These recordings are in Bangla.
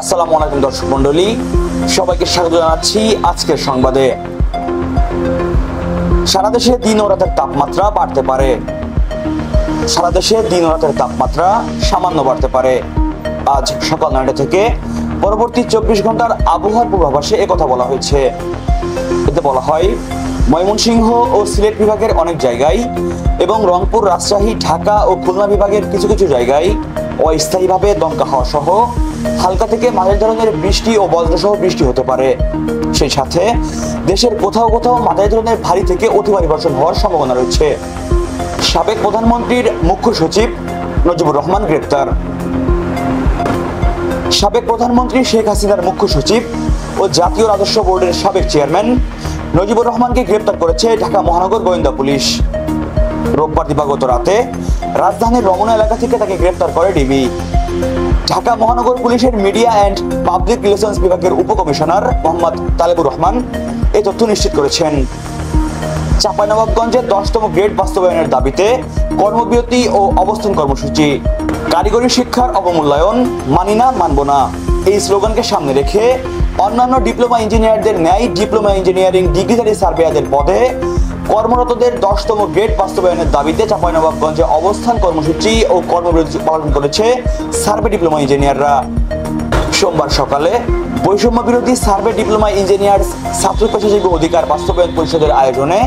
আসসালামু আলাইকুম দর্শক মণ্ডলী, সবাইকে স্বাগত জানাচ্ছি আজকের সংবাদে। সারা দেশে দিন ও রাতের তাপমাত্রা বাড়তে পারে। সারা দেশে দিন ও রাতের তাপমাত্রা সামান্য বাড়তে পারে। আজ সকাল 9টা থেকে পরবর্তী 24 ঘন্টার আবহাওয়ার পূর্বাভাসে একথা বলা হয়েছে। এতে বলা হয়, ময়মনসিংহ ও সিলেট বিভাগের অনেক জায়গায় এবং রংপুর, রাজশাহী, ঢাকা ও খুলনা বিভাগের কিছু কিছু জায়গায় অস্থায়ীভাবে দমকা হাওয়া সহ হালকা থেকে মাঝারি ধরনের বৃষ্টি ও বজ্রসহ বৃষ্টি হতে পারে। সেই সাথে দেশের কোথাও কোথাও মাঝারি ধরনের ভারী থেকে অতি ভারী বর্ষণ হওয়ার সম্ভাবনা রয়েছে। সাবেক প্রধানমন্ত্রীর মুখ্য সচিব নজিবুর রহমান গ্রেপ্তার। সাবেক প্রধানমন্ত্রী শেখ হাসিনার মুখ্য সচিব ও জাতীয় রাজস্ব বোর্ডের সাবেক চেয়ারম্যান নজিবুর রহমানকে গ্রেপ্তার করেছে ঢাকা মহানগর গোয়েন্দা পুলিশ। রোববার দিবাগত রাতে রাজধানীর রমনা এলাকা থেকে তাকে গ্রেপ্তার করে ডিবি। ঢাকা মহানগর পুলিশের মিডিয়া অ্যান্ড পাবলিক রিলেশনস বিভাগের উপকমিশনার মোহাম্মদ তালেবুর রহমান এই তথ্য নিশ্চিত করেছেন। চাঁপাইনবাবগঞ্জে 10তম গ্রেড বাস্তবায়নের দাবিতে কর্মবিরতি ও অবস্থান কর্মসূচি। কারিগরি শিক্ষার অবমূল্যায়ন মানি না, মানব না, এই স্লোগানকে সামনে রেখে অন্যান্য ডিপ্লোমা ইঞ্জিনিয়ারদের ন্যায় ডিপ্লোমা ইঞ্জিনিয়ারিং ডিগ্রিধারী সার্ভেয়ারদের পদে কর্মরতদের 10তম গ্রেড বাস্তবায়নের দাবিতে চাঁপাইনবাবগঞ্জে অবস্থান কর্মসূচি ও কর্মবিরতি পালন করেছে সার্ভে ডিপ্লোমা ইঞ্জিনিয়াররা। সোমবার সকালে বৈষম্য বিরোধী সার্ভে ডিপ্লোমা ইঞ্জিনিয়ার্স ছাত্র পেশাজীবী অধিকার বাস্তবায়ন পরিষদের আয়োজনে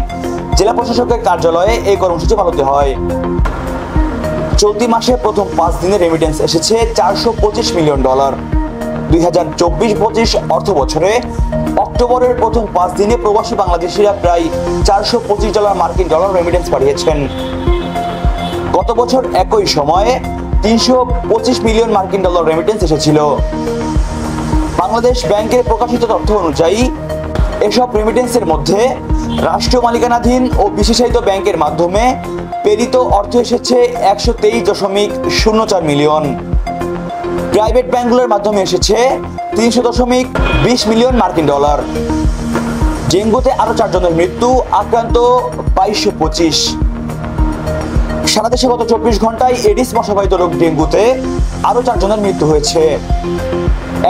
জেলা প্রশাসকের কার্যালয়ে এই কর্মসূচি পালিত হয়। চলতি মাসে প্রথম 5 দিনে রেমিটেন্স এসেছে $425 মিলিয়ন। 2024-25 অর্থ বছরে অক্টোবরের প্রথম 5 দিনে প্রবাসী বাংলাদেশিরা প্রায় $425 মার্কিন ডলার রেমিটেন্স পাঠিয়েছেন। গত বছর একই সময়ে $325 মিলিয়ন মার্কিন ডলার রেমিটেন্স এসেছিল। বাংলাদেশ ব্যাংকের প্রকাশিত তথ্য অনুযায়ী এসব রেমিটেন্সের মধ্যে রাষ্ট্রীয় মালিকানাধীন ও বিশেষায়িত ব্যাংকের মাধ্যমে প্রেরিত অর্থ এসেছে $123.04 মিলিয়ন। প্রাইভেট ব্যাংকগুলোর মাধ্যমে এসেছে $300.20 মিলিয়ন মার্কিন ডলার। ডেঙ্গুতে আরো 4 জনের মৃত্যু, আক্রান্ত 2225। সারা দেশে গত 24 ঘন্টায় এডিস মশাবাহিত রোগ ডেঙ্গুতে আরো 4 জনের মৃত্যু হয়েছে।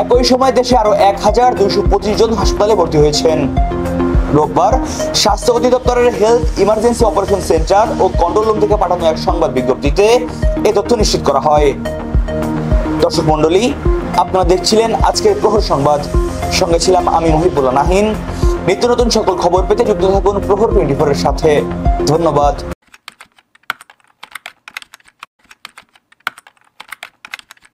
একই সময় দেশে আরো 1225 জন হাসপাতালে ভর্তি হয়েছেন। রোববার স্বাস্থ্য অধিদপ্তরের হেলথ ইমার্জেন্সি অপারেশন সেন্টার ও কন্ট্রোল রুম থেকে পাঠানো এক সংবাদ বিজ্ঞপ্তিতে এই তথ্য নিশ্চিত করা হয়। দর্শক মণ্ডলী, আপনারা দেখছিলেন আজকের প্রহর সংবাদ। সঙ্গে ছিলাম আমি মহিবুল্লাহ নাহিন। নিত্য নতুন সকল খবর পেতে যুক্ত থাকুন প্রহর 24 এর সাথে। ধন্যবাদ।